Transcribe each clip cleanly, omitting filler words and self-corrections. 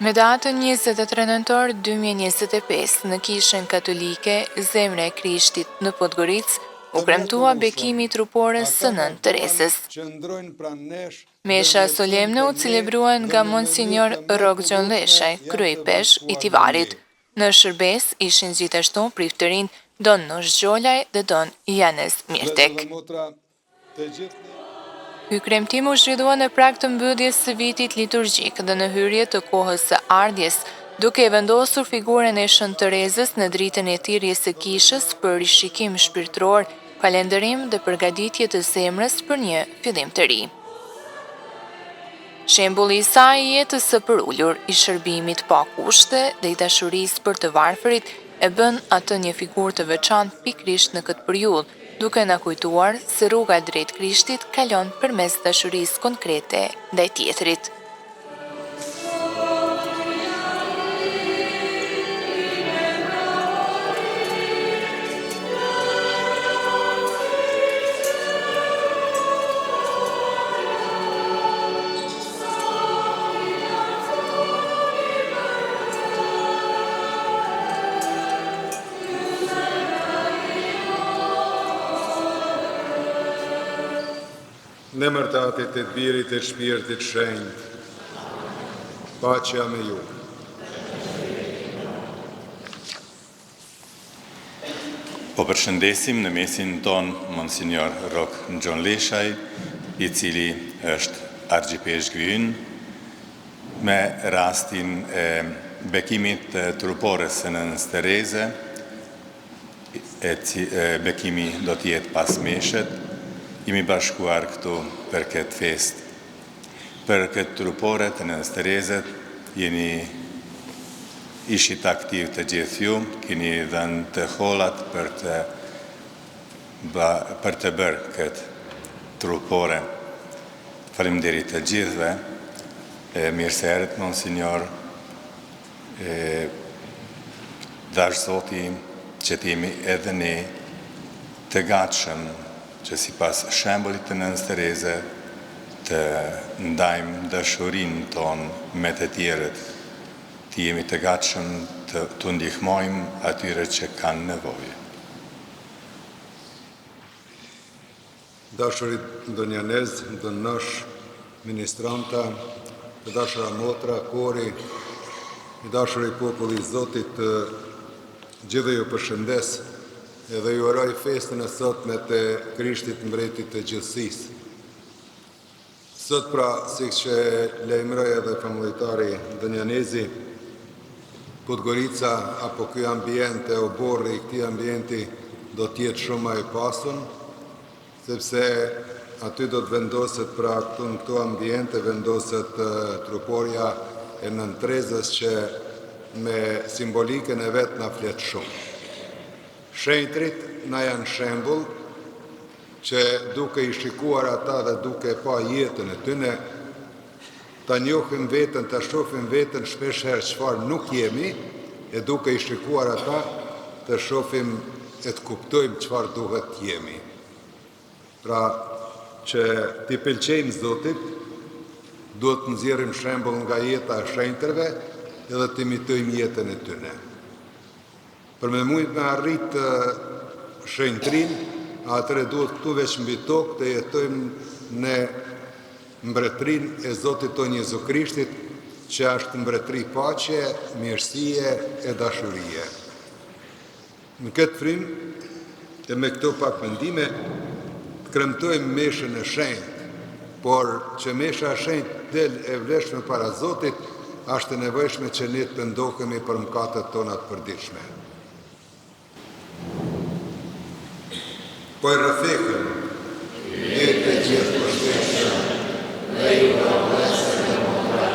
Me datën 23 nëntor 2025 në Kishën Katolike Zemra e Krishtit në Podgoricë u premtua bekimi i trupores së Nën Teresës. Mesha solemne u celebruan nga Monsinjor Rok Gjonlleshaj, kryepesh i Tivarit. Në shërbes ishin gjithashtu priftërin Don Nosh Gjollaj dhe Don Janez Mirtek. Ky kremtim u zhvillua në prag të mbylljes së vitit liturgjik dhe në hyrje të kohës së ardhjes, duke vendosur figurën e Shën Terezës në dritën e thirrjes së kishës për rishikim shpirtëror, falënderim dhe përgatitje të zemrës për një fillim të ri. Shembulli i saj i jetës së përulur, i shërbimit pa kushte dhe i dashurisë për të varfërit e bën atë një figurë të veçantë pikërisht në këtë periudhë, duke na kujtuar se rruga drejt Krishtit kalon përmes dashurisë konkrete ndaj tjetrit. Në emër të Atit e të Birit e Shpirtit Shenjtë, paqja me ju. Po përshëndesim në mesin ton Monsinjor Rok Gjonlleshaj, i cili është argjipeshku ynë me rastin e bekimit të trupores së Nënës Tereze, bekimi do t'jetë pas meshet. Jemi bashkuar këtu për këtë fest. Për këtë trupore të Nënës Terezet, ishit aktiv të gjithë ju, keni dhënë të hollat për të bërë këtë trupore. Faleminderit të gjithëve, mirë se erdhët, Monsinjor, dash Zoti që t'jemi edhe ne të gatshëm që si pas shembullit të Nënës Tereze të ndajmë dashurinë tonë me të tjerët, të jemi të gatshëm të ndihmojmë atyre që kanë nevojë. Dashurit Don Janez, Don Nosh, ministranta, të dashura motra, kori, i dashurit populli i Zotit, gjithë ju përshëndes, edhe ju uroj festën e sotme të Krishtit Mbretit të gjithësisë. Sot pra, si që lejmëroj edhe familitari Don Janezi, Podgorica apo ky ambient e oborri i këtij ambienti do t'jetë shumë i pasur, sepse aty do të vendoset pra në këto ambiente vendoset truporja e Nën Terezës që me simbolikën e vetë na flet shumë. Shenjtrit na janë shembull që duke i shikuar ata dhe duke pa jetën e tyne, ta njohim veten, ta shohim veten shpesh herë çfarë nuk jemi, e duke i shikuar ata të shohim e të kuptojmë çfarë duhet jemi. Pra që t'i pëlqejmë Zotit, duhet të nxjerrim shembull nga jeta e shenjtërve edhe të imitojmë jetën e tyne. Për me mujt me arrit shenjtrin, atëre duhet këtu veç mbi tokë të jetojmë në mbretërin e Zotit tonë Jezu Krishtit, që është mbretëri paqe, mirësie e dashurie. Në këtë frim, e me këto pak mendime, të kremtojmë meshën e shenjtë, por që mesha e shenjtë del e vleshme para Zotit, është e nevojshme që ne të ndohemi për mëkatet tona të përditshme. Po e rrëfekën, e të gjithë përshteshëm, dhe ju do blesë dhe motra,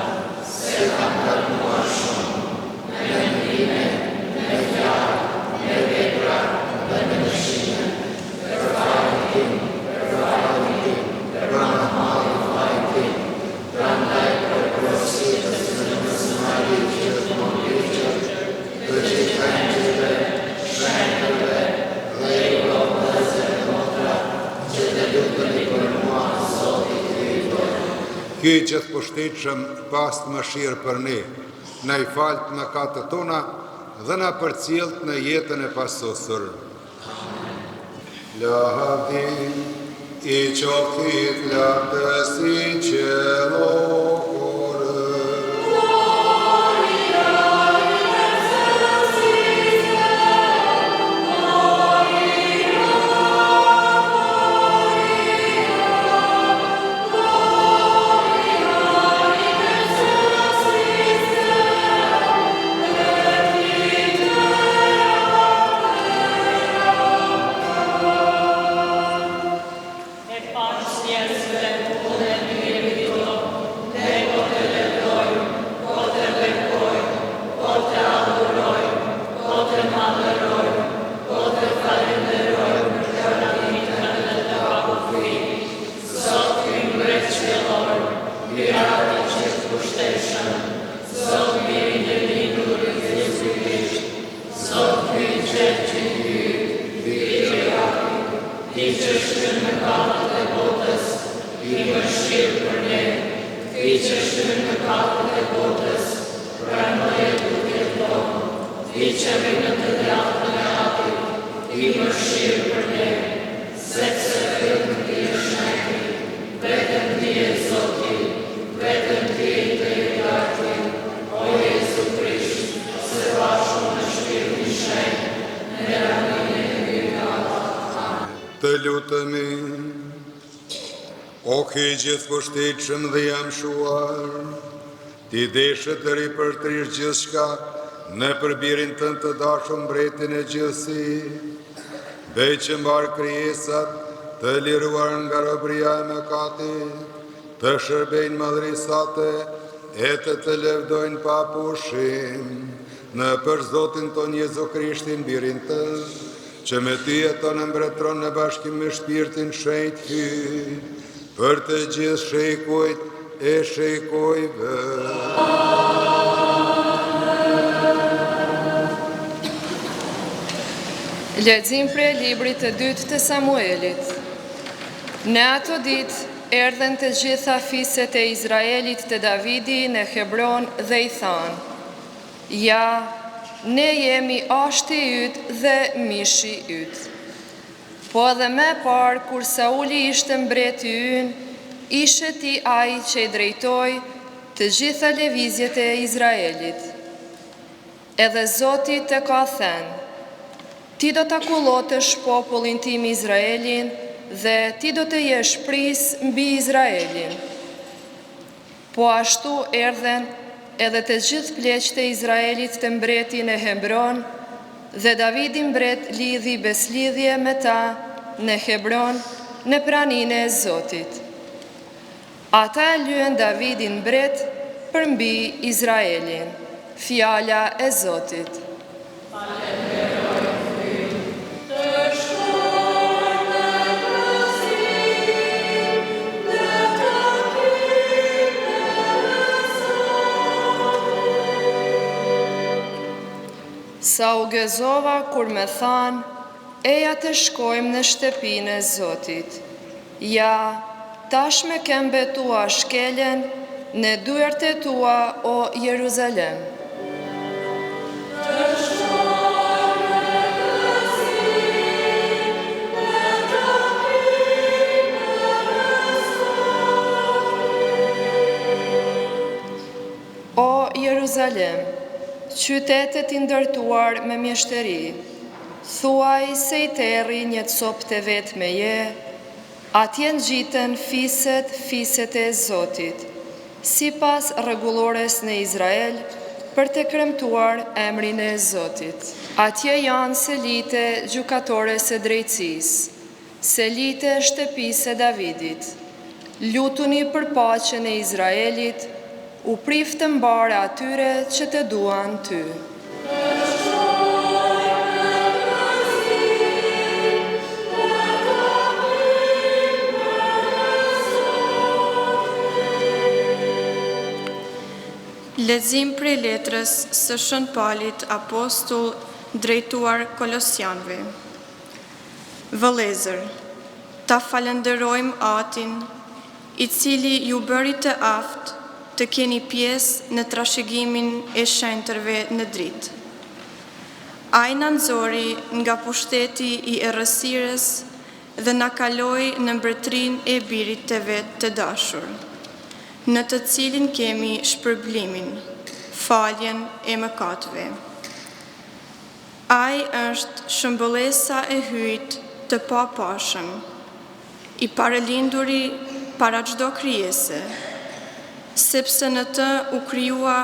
se kam kërkuar shumë, me ndrime, me fjalë, me vepra, dhe me dëshime, për fajin tim, për mahali fajin tim, prandaj për prositës në Nësë Marit që të mondliqët, të gjithë angjëve, shenjtëve, dhe ju do blesë dhe motra, Ky gjithë pushtetshëm pas të mëshirë për ne, na I falt mëkatet tona dhe na përcjellt në jetën e pasosur. Lavdi I qoftit lartës I qelokore. Të lutemi, o Ki gjithë pushtetshëm dhe jam shuar, Ti deshe të ripërtrish gjithçka në përbirin tënd të dashur mbretin e gjithësi, bej që mbar krijesat të liruar nga robëria e mëkatit, të shërbejnë madhrisate e të lëvdojnë pa pushim në për Zotin ton Jezu Krishtin birin tënd, që me Ty jeton e mbretron në bashkim me shpirtin shenjt Hyj, për të gjithë shejkujt e shejkujve. Lexim prej librit të dytë të Samuelit. Në ato ditë erdhen të gjitha fiset e Izraelit të Davidi në Hebron dhe I thanë: Ja, ne jemi ashti yt dhe mishi yt. Po edhe më parë kur Sauli ishte mbreti ynë, ishe ti ai që I drejtoi të gjitha lëvizjet e Izraelit. Edhe Zoti të ka thënë: Ti do ta kullotesh popullin tim Izraelin dhe ti do të jesh pris mbi Izraelin. Po ashtu erdhen edhe të gjithë pleqët e Izraelit të mbreti në Hebron, dhe Davidi mbret lidhi beslidhje me ta në Hebron në praninë e Zotit. Ata e lyen Davidin mbret për mbi Izraelin. Fjala e Zotit. Sa u gëzova kur me thanë: Eja të shkojmë në shtëpinë e Zotit. Ja, tash me kem betua shkeljen në dyert e tua, o Jeruzalem. O Jeruzalem, qytetet I ndërtuar me mjeshteri, thuaj se I terri një copë të vetë me je, atje ngjiten fiset e Zotit, sipas rregullores në Izrael, për të kremtuar emrin e Zotit. Atje janë selite gjykatore së drejtësisë, selite shtëpisë e Davidit. Lutuni për paqen e Izraelit, u prif të mbare atyre që të duan ty. Lexim prej letrës së Shën Paulit apostull drejtuar Kolosianëve. Vëllezër, ta falenderojmë Atin, i cili ju bëri të aftë të keni pjesë në trashëgimin e shenjtërve në dritë. Ai na nxori nga pushteti i errësirës dhe na kaloi në mbretërinë e birit të vet të dashur, në të cilin kemi shpërblimin, faljen e mëkateve. Ai është shëmbëllesa e hyjt të papashëm, i paralinduri para çdo krijese, sepse në të u krijua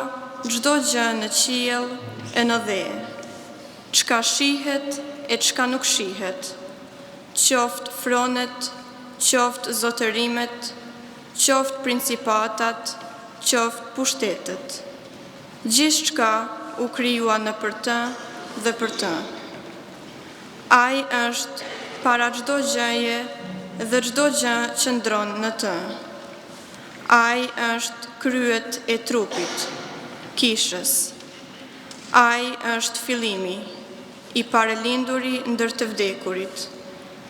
çdo gjë në qiell e në dhe, çka shihet e çka nuk shihet, qoftë fronet, qoftë zotërimet, qoftë principatat, qoftë pushtetet. Gjithçka u krijua në për të dhe për të. Ai është para çdo gjëje dhe çdo gjë qëndron në të. Ai është kryet e trupit, kishës. Ai është fillimi, i paralinduri ndër të vdekurit,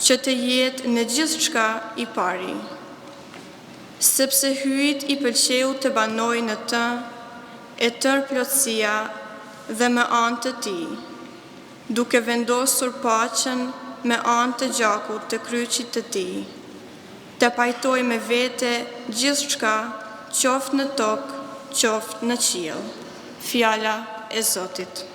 që të jetë në gjithçka i pari. Sepse hyjt i pëlqeu të banojë në të, e tërë plotësia dhe me anë të tij, duke vendosur paqen me anë të gjakut të kryqit të tij, të pajtoj me vete gjithçka, qoftë në tokë, qoftë në qiell. Fjala e Zotit.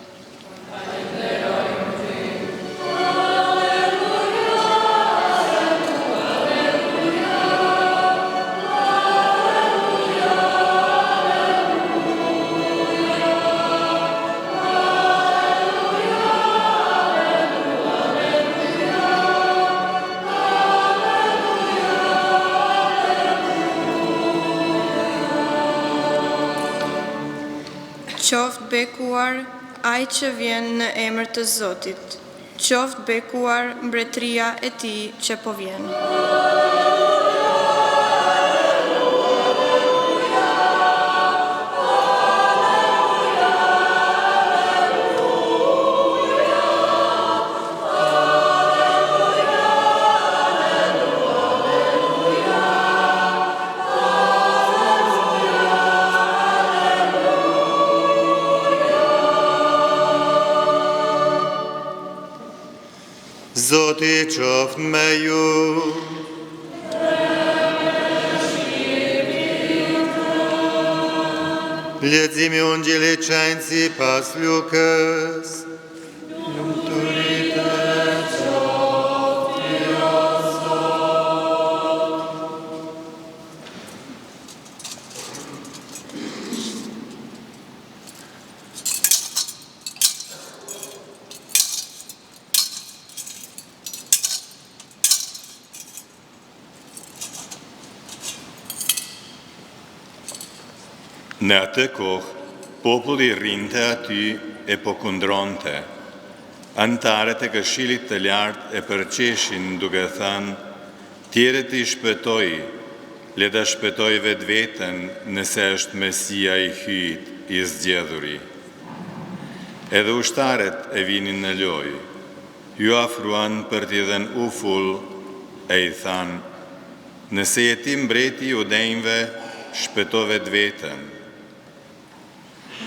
Qoftë bekuar ai që vjen në emër të Zotit, qoftë bekuar mbretëria e tij që po vjen. Zoti qoftë me ju. Leximi i Ungjillit qenë sipas Lukës. Në atë kohë, populli rrinte aty e po kundronte. Antarët e Këshillit të Lartë e përqeshin duke thënë, tjerët i shpëtoi, le ta shpëtoj vetveten nëse është Mesia i hyjt, i zgjedhuri. Edhe ushtarët e vinin në lojë, ju afruan për t'i dhënë ufull e i thanë, nëse je ti mbreti i judenjve, shpëto vetveten.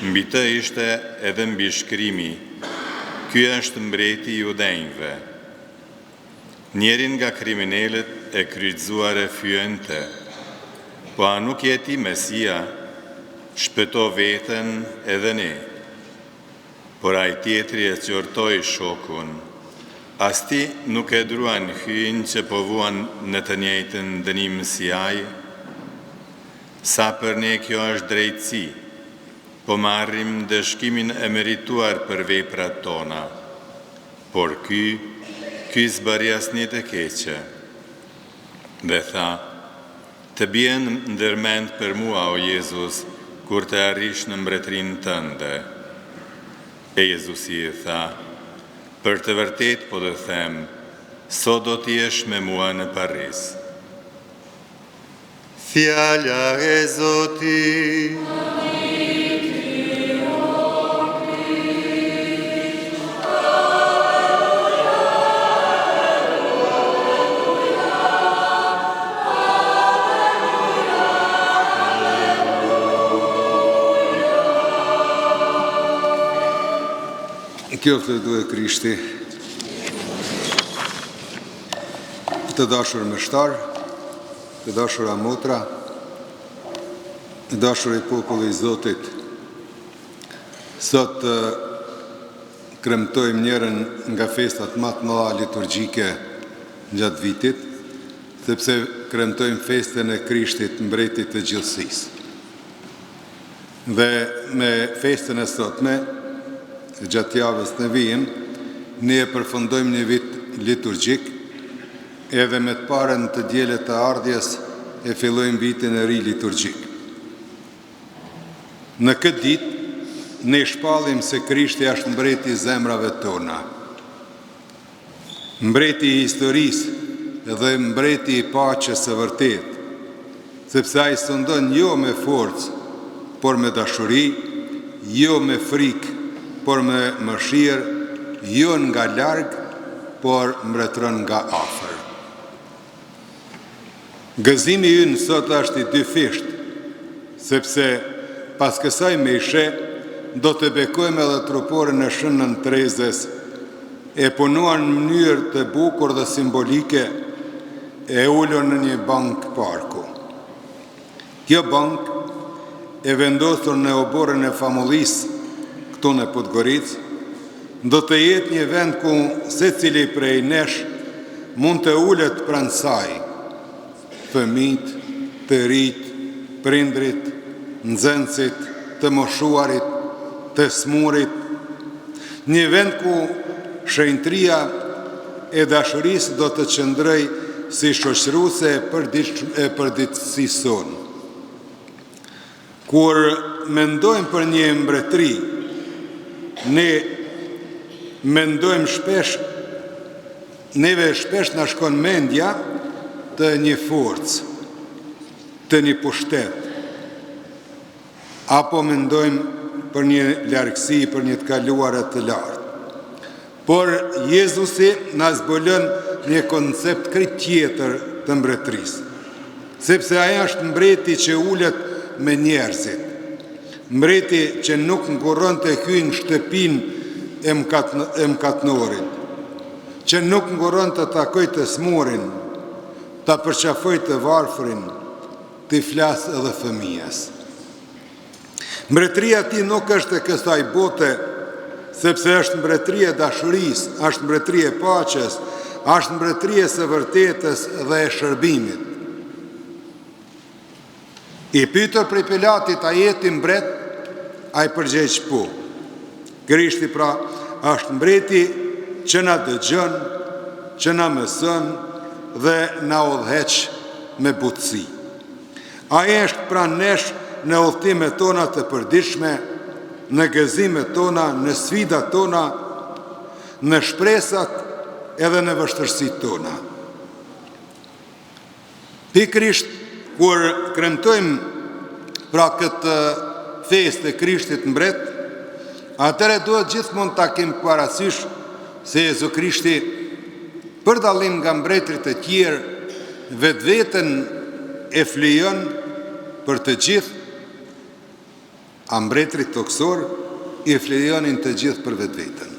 Mbi të ishte edhe mbi shkrimi, ky është mbreti i judenjve. Njerin nga kriminalët e kryqëzuar e fyente, po a nuk je ti Mesia, shpëto veten edhe ne. Por ai tjetri e qortoi shokun, as ti nuk e druan hyjin që po vuan në të njëjtën dënim si ai? Sa për ne kjo është drejtësi, po marrim dëshkimin e merituar për veprat tona, por ky zbari asnjë të keqe. Dhe tha, të bien ndërmend për mua, o Jezus, kur të arrish në mbretërinë tënde. E Jezusi i tha, për të vërtet po të them, sot do t'jesh me mua në Paris. Fjala e Zotit. Qoftë lëvduar Krishti. Të dashur mështar, të dashura motra, të dashur i populli i Zotit, sot kremtojmë njërën nga festat më të mëdha liturgjike gjatë vitit, sepse kremtojmë festën e Krishtit, mbretit të gjithësisë. Dhe me festën e sotme, gjatë javës në vijim, ne e përfundojmë një vit liturgjik, edhe me të parën të dielët të ardhjes e fillojmë vitin e ri liturgjik. Në këtë ditë, ne shpallim se Krishti është mbreti i zemrave tona, mbreti i historisë dhe mbreti i paqes së vërtetë, sepse ai sundon jo me forcë, por me dashuri, jo me frikë, por me mëshirë, jo nga larg, por mbretëron nga afër. Gëzimi ynë sot është i dyfisht, sepse pas kësaj meshe do të bekojmë edhe truporën e Shënën Trezes, e punuar në mënyrë të bukur dhe simbolike, e ullur në një bank parku. Kjo bank e vendosur në oborën e famullisë këtu në Podgoricë, do të jetë një vend ku secili prej nesh mund të ullet pranë saj, fëmijët, të rinjt, prindrit, nxënësit, të moshuarit, të smurit, një vend ku shenjtëria e dashurisë do të qëndroj si shoqëruese e përditësisë. Kur mendojmë për një mbretëri, ne mendojmë neve shpesh na shkon mendja të një forcë, të një pushtet, apo mendojmë për një largësi, për një të kaluare të lartë. Por Jezusi na zbulon një koncept krejt tjetër të mbretërisë, sepse ai është mbreti që ulet me njerëzit, mbreti që nuk ngurron të hyjë në shtëpinë e mkatnorit, që nuk ngurron të takoj të smurin, ta përqafoj të varfrin, të i flasë edhe fëmijas. Mbretëria ti nuk është e kësaj bote, sepse është mbretëria e dashurisë, është mbretëria e paqes, është mbretëria së vërtetës dhe e shërbimit. I pyetur prej Pilatit, a jeti mbret? Ai përgjigj po. Krishti pra është mbreti që na dëgjon, që na mëson dhe na udhëheq me butësi. Ai është pranë nesh në udhëtimet tona të përditshme, në gëzimet tona, në sfidat tona, në shpresat edhe në vështirësitë tona. Pikërisht kur kremtojmë pra këtë festë e Krishtit mbret, atëre duhet gjithmonë ta kemi parasysh se Jezu Krishti, për dallim nga mbretërit e tjerë, vetveten e flijon për të gjithë, a mbretërit toksor i flijonin të gjithë për vetveten.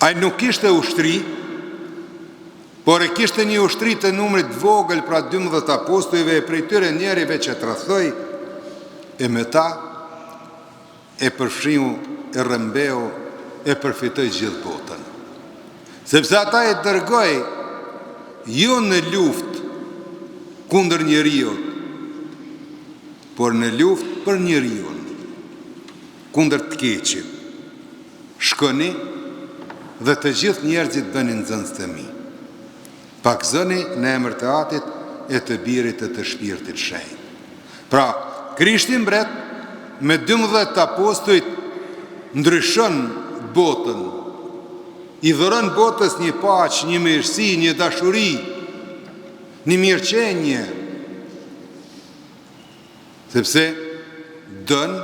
Ai nuk kishte ushtri, por e kishte një ushtri të numrit vogël, pra 12 apostujve, e prej tyre njerive që tradhtoi, e me ta e përfshiu, e rrëmbeu, e përfitoi gjithë botën. Sepse ata e dërgoi jo në luftë kundër njeriut, por në luftë për njeriun, kundër të keqit. Shkoni dhe të gjithë njerëzit bënin nxënës të mi. Pakzoni në emër të Atit e të Birit e të Shpirtit Shenjtë. Pra, Krishti mbret me 12 apostujt ndryshon botën, i dhuron botës një paqë, një mirësi, një dashuri, një mirëqenje, sepse dën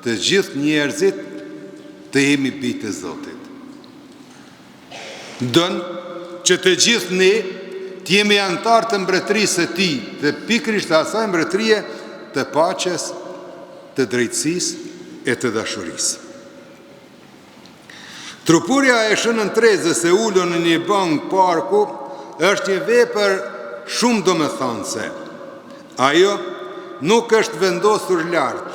të gjithë njerëzit të jemi bijtë e Zotit. Dën që të gjithë ne të jemi antar të mbretërisë së Tij, të pikërisht asaj mbretërie të paqes, të drejtësisë e të dashurisë. Trupurja e Shënën Trezës e ullur në një bank parku është një vepër shumë domethënëse. Ajo nuk është vendosur lart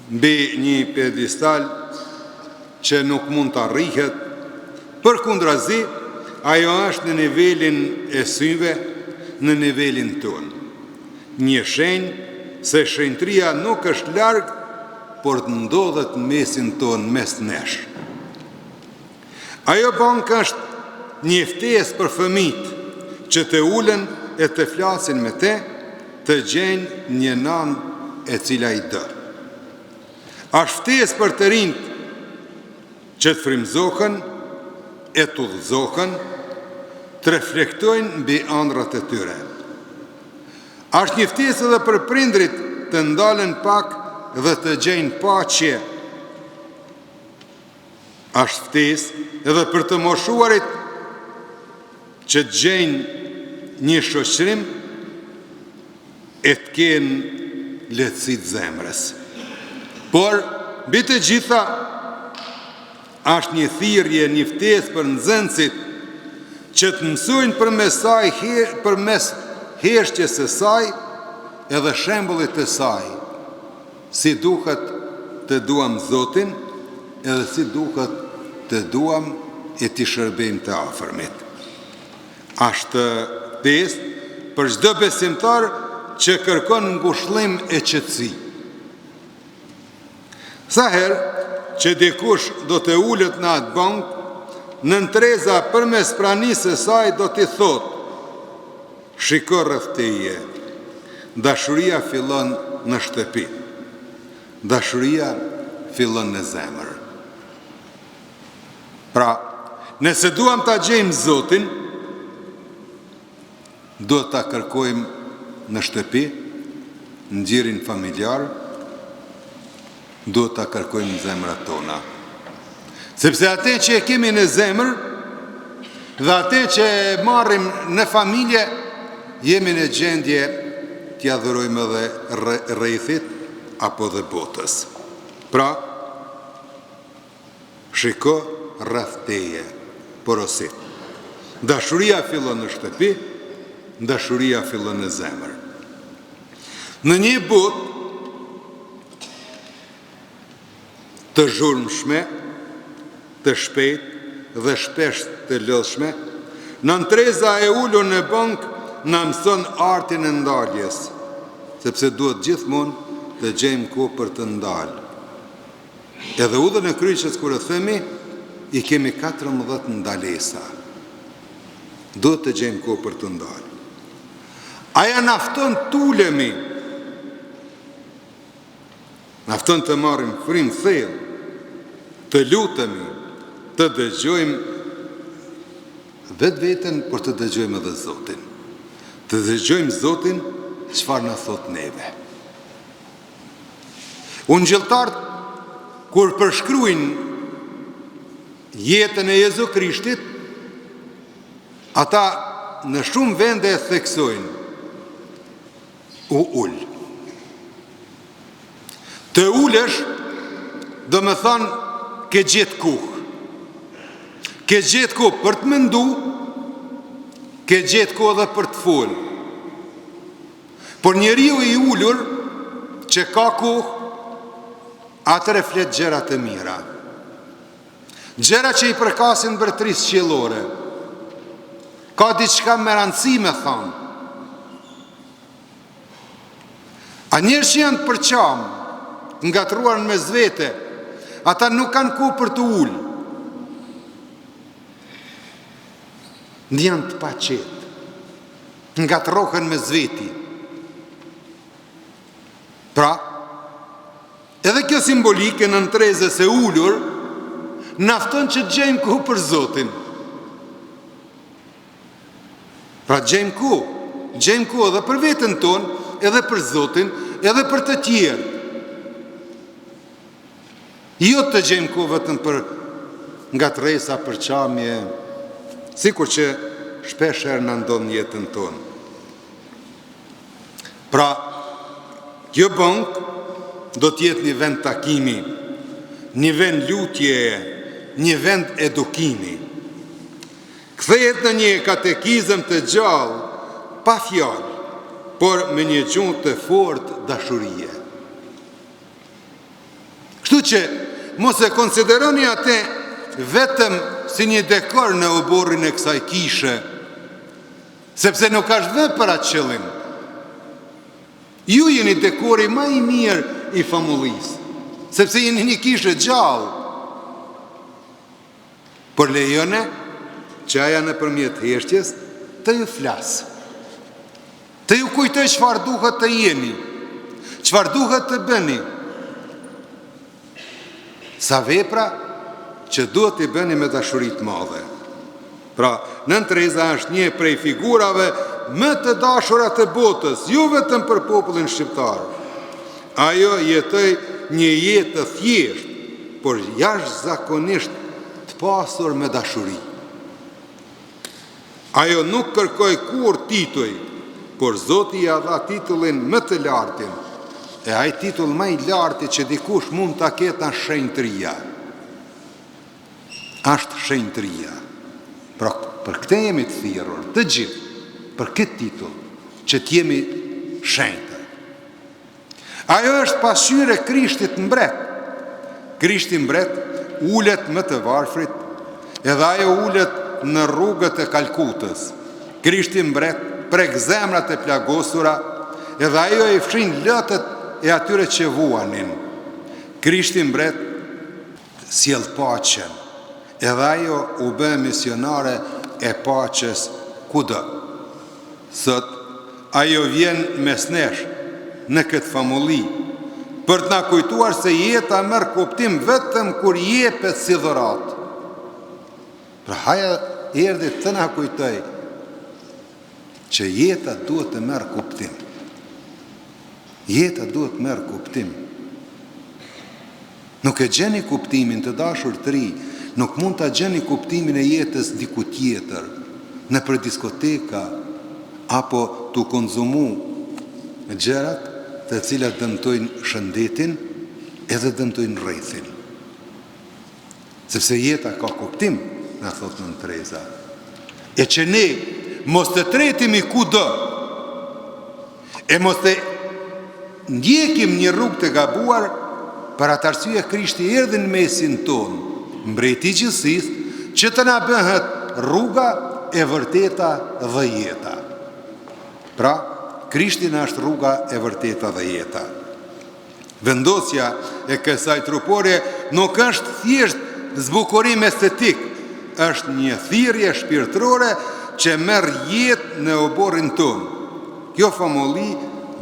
mbi një pedestal që nuk mund të arrihet, përkundrazi, ajo është në nivelin e syve, në nivelin tonë. Një shenjë se shenjtëria nuk është larg, por të ndodhet në mesin tonë, mes nesh. Ajo bank është një ftesë për fëmijët që të ulen e të flasin me të gjenjë një nanë e cila i dë. Është ftesë për të rinjt që të frymëzohen, e të udhëzohen, të reflektojnë mbi ëndrat e tyre. Është një ftesë edhe për prindrit të ndalen pak dhe të gjejnë paqe. Është ftesë edhe për të moshuarit që të gjejnë një shoqërim e të kenë lehtësi të zemrës. Por, mbi të gjitha, është një thirrje, një ftesë për nxënësit që të mësojnë përmes heshtjes së saj edhe shembullit të saj, si duhet të duam Zotin edhe si duhet të duam e të shërbejmë të afërmit. Është ftesë për çdo besimtar që kërkon ngushëllim e qetësi. Sa herë që dikush do të ulet në atë bank, nën treza përmes pranisë së saj do t'i thotë: shiko rreth teje, dashuria fillon në shtëpi, dashuria fillon në zemër. Pra, nëse duam ta gjejmë Zotin, do ta kërkojmë në shtëpi, në gjirin familjar, do ta kërkojmë në zemrat tona. Sepse atë që e kemi në zemër dhe atë që e marrim në familje, jemi në gjendje t'ia dhurojmë edhe rrethit apo dhe botës. Pra, shiko rreth teje, porosit. Dashuria fillon në shtëpi, dashuria fillon në zemër. Në një botë të zhurmshme, të shpejt dhe shpesh të lodhshme, nën treza e ulur në bank na mëson artin e ndaljes, sepse duhet gjithmonë të gjejmë kohë për të ndalë. Edhe udhën e kryqës kur e themi, i kemi 14 ndalesa. Duhet të gjejmë kohë për të ndalë. Aja nafton t'ulemi, nafton të marrim frym thellë, të lutemi, të dëgjojmë vetë vetën, por të dëgjojmë edhe Zotin. Të dëgjojmë Zotin çfarë na thot neve. Ungjilltarët kur përshkruajnë jetën e Jezu Krishtit, ata në shumë vende e theksojnë u ul. Të ulesh do me thonë ke gjetë kohë. Ke gjetë kohë për të mendu, ke gjetë kohë dhe për të folë. Por njeriu i ulur që ka kohë, atëre flet gjëra të mira. Gjëra që i përkasin mbretërisë qiellore. Ka diçka me rëndësi me thonë. A njerëz që janë të përqamë, ngatruar në mes vete, ata nuk kanë kohë për të ullë. Ndjanë të paqetë, ngatrohen mes veti. Pra, edhe kjo simbolike në trezës e ullur, nafton që gjejmë kohë për Zotin. Pra gjejmë kohë edhe për veten tonë, edhe për Zotin, edhe për të tjerë. Jo të gjejmë kohë vetëm për ngatresa, për çamje, sikur që shpesh herë na ndodh në jetën tonë. Pra, kjo bank do t'jetë një vend takimi, një vend lutjeje, një vend edukimi. Kthehet në një katekizëm të gjallë, pa fjalë, por me një gjuhë të fortë dashurie. Kështu që mos e konsideroni atë vetëm si një dekor në oborrin e kësaj kishe, sepse nuk është vetëm për atë qëllim. Ju jeni dekori më i mirë i famullisë, sepse jeni një kishë gjallë. Por lejone që aja nëpërmjet heshtjes të ju flasë, të ju kujtoj çfarë duhet të jeni, çfarë duhet të bëni, sa vepra që duhet të bëni me dashuri të madhe. Pra, Nën Tereza është një prej figurave më të dashura të botës, jo vetëm për popullin shqiptar. Ajo jetoi një jetë të thjeshtë, por jashtëzakonisht të pasur me dashuri. Ajo nuk kërkoi kur tituj, por Zoti ia dha titullin më të lartin. E ai titull më i larti që dikush mund ta ketë është shenjtëria. Është shenjtëria. Pra, për këtë jemi të thirrur, të gjithë, për këtë titull, që t'jemi shenjtë. Ajo është pasqyrë e Krishtit mbret. Krishti mbret ulet më të varfrit, edhe ajo ulet në rrugët e Kalkutës. Krishti mbret prek zemrat e plagosura, edhe ajo i fshin lotët e atyre që vuanin. Krishti mbret sjell paqen, edhe ajo u bë misionare e paqes kudo. Sot ajo vjen mes nesh në këtë famulli për të na kujtuar se jeta merr kuptim vetëm kur jepet si dhuratë. Pra haja erdhi të na kujtoj që jeta duhet të merr kuptim. Jeta duhet merr kuptim. Nuk e gjeni kuptimin, të dashur të ri, nuk mund ta gjeni kuptimin e jetës diku tjetër, nëpër diskoteka apo tu konzumu gjërat të cilat dëmtojnë shëndetin edhe dëmtojnë rrethin. Sepse jeta ka kuptim, na thot Nën Tereza. E që ne mos të tretimi kudo, e mos të ndjekim një rrugë të gabuar, për atë arsye Krishti erdhi në mesin ton, mbreti i gjithësisë, që të na bëhet rruga e vërteta dhe jeta. Pra, Krishti na është rruga e vërteta dhe jeta. Vendosja e kësaj trupore nuk është thjesht zbukurim estetik, është një thirrje shpirtërore që merr jetë në oborrin ton. Kjo famulli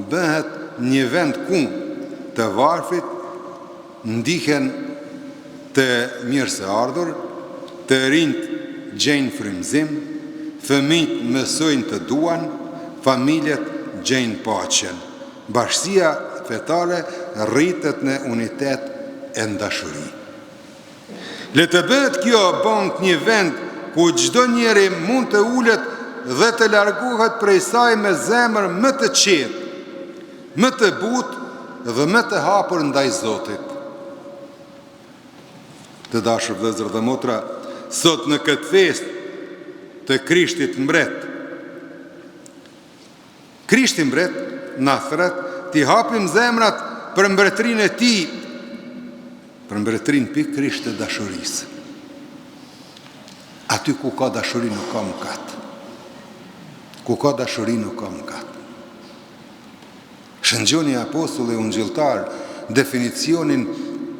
bëhet një vend ku të varfrit ndihen të mirë së ardhur, të rinjt gjejnë frymëzim, fëmijët mësojnë të duan, familjet gjejnë paqen. Bashkësia fetare rritet në unitet e dashuri. Le të bëhet kjo bank një vend ku çdo njeri mund të ulet dhe të largohet prej saj me zemër më të qetë, më të butë dhe më të hapur ndaj Zotit. Të dashur vëllezër dhe motra, sot në këtë festë të Krishtit mbret, Krishti mbret na thret t'i hapim zemrat për mbretërinë e tij, për mbretërinë pikërisht të dashurisë. Aty ku ka dashuri nuk ka mëkat. Ku ka dashuri nuk ka mëkat. Shëngjoni apostulli ungjilltar definicionin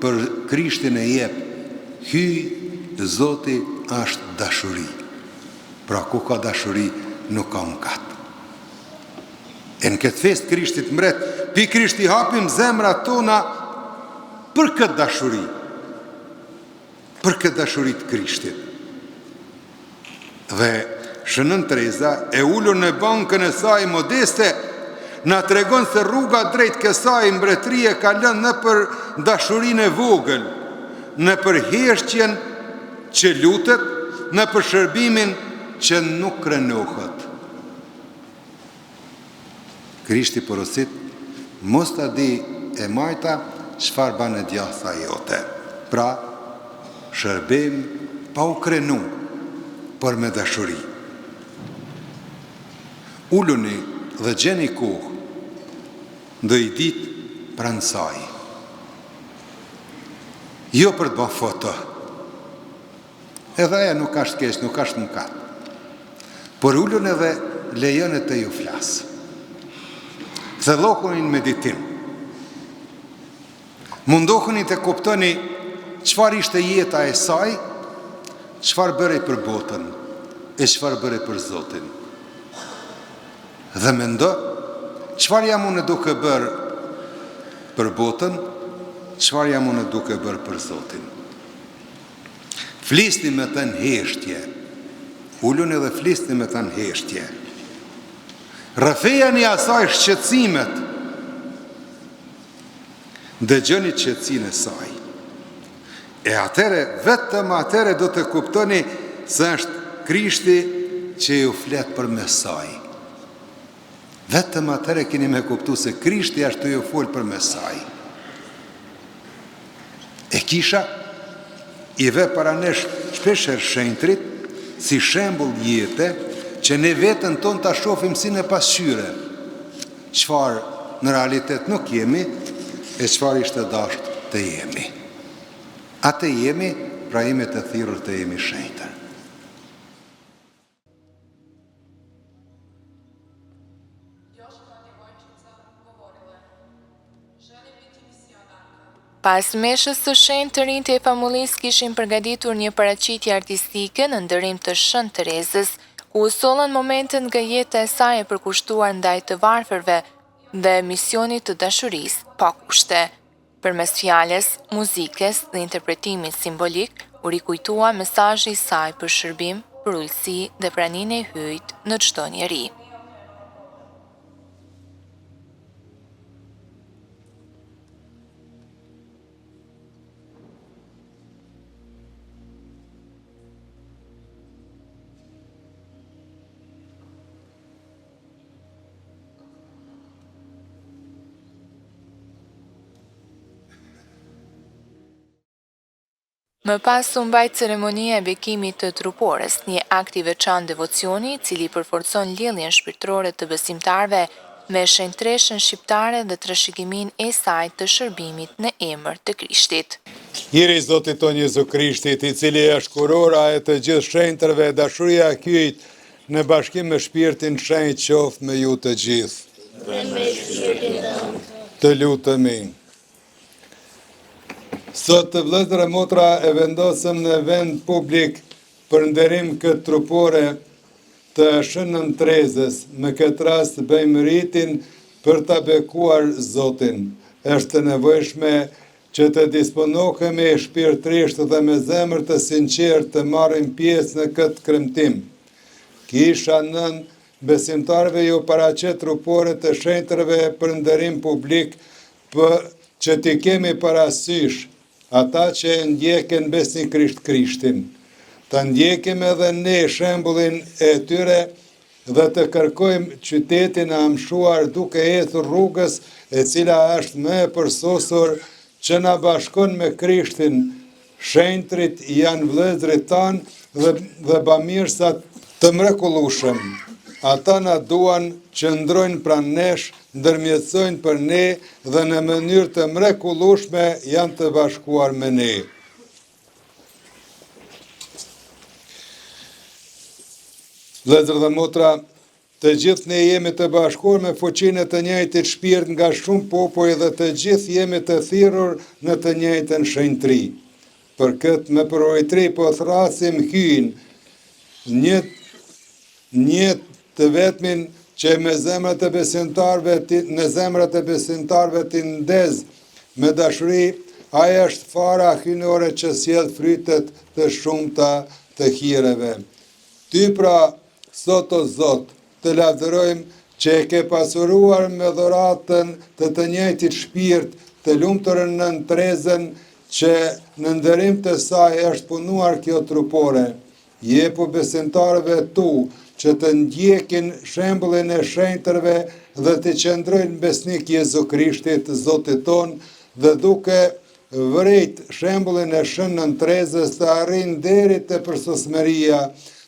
për Krishtin e jep: Hyj Zoti është dashuri. Pra ku ka dashuri nuk ka mëkat. E në këtë fest Krishtit mbret, pikërisht i hapim zemrat tona për këtë dashuri. Për këtë dashuri të Krishtit. Dhe Nën Tereza e ulur në bankën e saj modeste, na tregon se rruga drejt kësaj mbretërie ka lënë në për dashurinë e vogël, në për heshtjen që lutet, në për shërbimin që nuk krenohet. Krishti porosit mos ta di e majta çfarë bën e djatha jote. Pra, shërbim pa u krenu, por me dashuri. Uluni dhe gjeni kohë, ndë i ditë pranë saj. Jo për të bërë foto. Edhe aja nuk ashtë keq, nuk ashtë mëkat. Por ullun edhe lejën e të ju flasë. Thellohunin meditim. Mundohuni të kuptoni çfarë ishte jeta e saj, çfarë bëri për botën, e çfarë bëri për Zotin. Dhe mendo, çfarë jam unë duke bërë për botën, çfarë jam unë duke bërë për Zotin. Flisni me të në heshtje, ulluni dhe flisni me të në heshtje. Rrëfejani asaj shqetësimet, dëgjoni qetësinë e saj. E atere, vetëm atere do të kuptoni se është Krishti që ju flet për me saj. Vetëm atere keni me kuptu se Krishti është të ju fol për me saj. E kisha i ve para nesh shpesher shenjtrit si shembull jete që ne vetën ton të shofim si në pasqyre, qëfar në realitet nuk jemi, e qëfar ishte dasht të jemi. A të jemi, pra jemi të thirur të jemi shenjtër. Pas meshës së shenjtë të rinjtë e famullisë kishin përgatitur një paraqitje artistike në ndërim të Shën Terezës, ku u sollën momentet nga jeta e saj e përkushtuar ndaj të varfërve dhe misionit të dashurisë pa kushte. Përmes fjalës, muzikës dhe interpretimit simbolik, u rikujtua mesazhi i saj për shërbim, për ulësi dhe praninë e hyjt në çdo njeri. Më pas u mbajt ceremonia e bekimit të trupores, një akt i veçantë devocioni, i cili përforcon lidhjen shpirtërore të besimtarëve me shenjtreshën shqiptare dhe trashëgimin e saj të shërbimit në emër të Krishtit. Hiri Zotit ton Jezu Krishtit, i cili është kurora e të gjithë shenjtërve, dashuria e kyjt në bashkim me shpirtin shenjt qoftë me ju të gjithë. Dhe me shpirtin tënd. Të lutemi. Sot të vëllezër e motra e vendosëm në vend publik për nderim këtë trupore të Shënën Terezës. Me këtë rast bëjmë ritin për ta bekuar Zotin. Është nevojshme që të disponohemi shpirtërisht dhe me zemër të sinqertë të marrim pjesë në këtë kremtim. Kisha nën besimtarëve ju paraqet trupore të shenjtërve për nderim publik që t'i kemi parasysh ata që ndjekin besnikrisht Krishtin. Ta ndjekim edhe ne shembullin e tyre dhe të kërkojmë qytetin e amshuar duke ecur rrugës e cila është më e përsosur që na bashkon me Krishtin. Shenjtrit janë vëllezërit tanë dhe bamirësat të mrekullueshëm. Ata na duan që ndrojnë pranë nesh, ndërmjetësojnë për ne dhe në mënyrë të mrekullueshme janë të bashkuar me ne. Vëllezër dhe motra, të gjithë ne jemi të bashkuar me fuqinë e të njëjtit shpirt nga shumë popull dhe të gjithë jemi të thirrur në të njëjtën shenjtëri. Për këtë me përvojtri po thrasim hyjnë një të vetmin që në zemrat e besimtarëve t'i ndez me dashuri, aja është fara hyjnore që sjell frytet të shumta të hireve. Ty pra, sot o Zot, të lavdërojmë që e ke pasuruar me dhuratën të njëjtit shpirt, të lumturën Nën Terezën, që në nderim të saj është punuar kjo trupore. Jepu besimtarëve tu që të ndjekin shembullin e shenjtërve dhe të qëndrojnë besnik Jezu Krishtit, Zotit ton, dhe duke vërejt shembullin e Shën Nën Trezës të arrin deri te përsosmëria,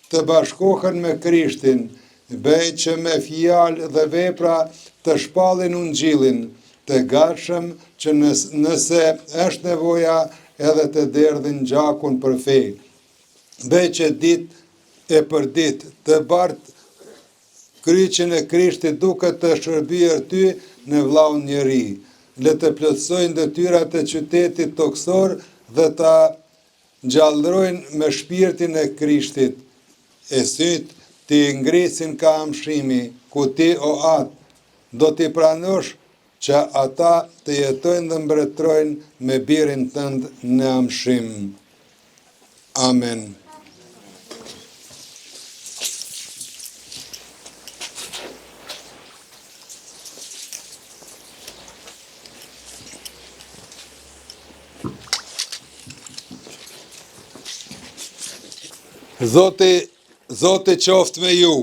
të bashkohen me Krishtin, bëj që me fjalë dhe vepra të shpallin ungjillin, të gatshëm që nëse është nevoja edhe të derdhin gjakun për fe. Bëj që ditë e për ditë të bart kryqin e Krishtit duke të shërbyer ty në vllaun njeri. Le të plotësojnë detyrat e qytetit toksor dhe ta gjallërojnë me shpirtin e Krishtit. E syt ti ngrisin ka amshimi, ku ti o atë, do t'i pranosh që ata të jetojnë dhe mbretërojnë me birin tënd në amshim. Amen. Zoti qoftë me ju.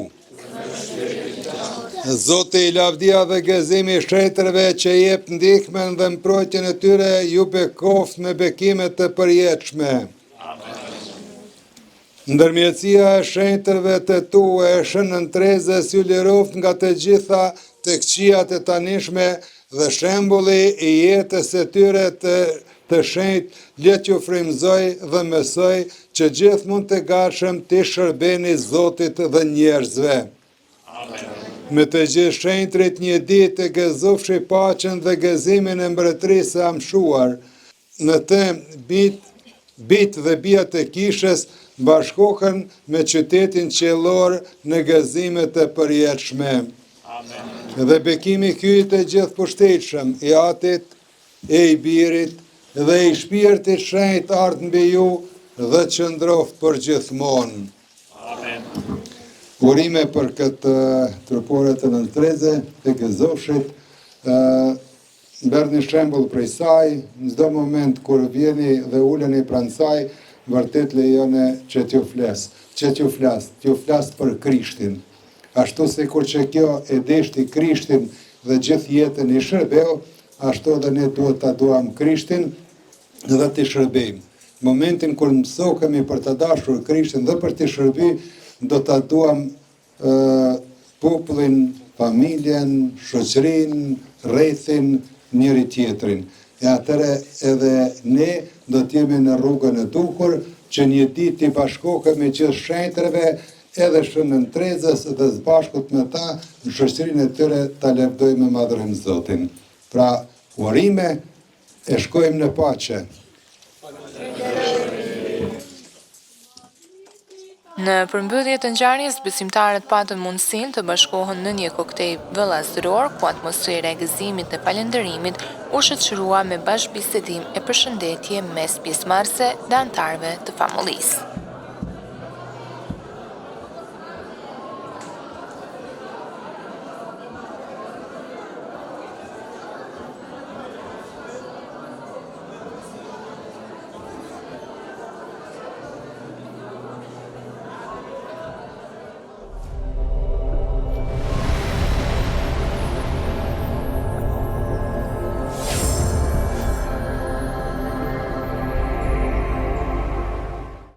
Zoti i lavdia dhe gëzimi shtetërve që jep ndihmën dhe mbrojtjen e tyre ju bekoft me bekime të përjetshme. Ndërmjetësia e shtetërve të tuaj e Shën Nën Trezës ju liroft nga të gjitha të këqijat e tanishme dhe shembulli i jetës së tyre të shenjtë let ju frymëzoj dhe mësoj që gjithmonë të gatshëm të shërbeni Zotit dhe njerëzve. Me të gjithë shenjtrit një ditë të gëzofshi paqen dhe gëzimin e mbretërisë së amshuar. Në të bit dhe bijat e kishës bashkohen me qytetin qiellor në gëzime të përjetshme. Dhe bekimi ky të gjithë pushtetshëm i Atit, e i Birit dhe i Shpirtit Shenjtë ardh mbi ju dhe qëndroft për gjithmonë. Amen. Urime për këtë trupore të Nën Treze, të gëzofshit, bërë një shembull prej saj, në çdo moment kur vjeni dhe uleni pranë saj, vërtet lejone që t'ju flas për Krishtin. Ashtu sikur që kjo e deshti Krishtin dhe gjithë jetën i shërbeu, ashtu edhe ne duhet ta duam Krishtin dhe t'i shërbejmë. Momentin kur mësohemi për të dashur Krishtin dhe për t'i shërbyer, do ta duam popullin, familjen, shoqërinë, rrethin, njëri tjetrin. E atëre edhe ne do t'jemi në rrugën e duhur që një ditë t'i bashkohemi gjithë shenjtreve edhe Shën Nën Trezës dhe së bashkut me ta në shoqërinë e tyre ta lavdojmë me madhërin Zotin. Pra, urime e shkojmë në paqe. Në përmbydhje të ngjarjes, besimtarët patën mundësinë të bashkohen në një koktejl vëllazëror, ku atmosfera e gëzimit dhe falënderimit u shoqërua me bashkëbisedim e përshëndetje mes pjesëmarrësve dhe anëtarëve të familjesë.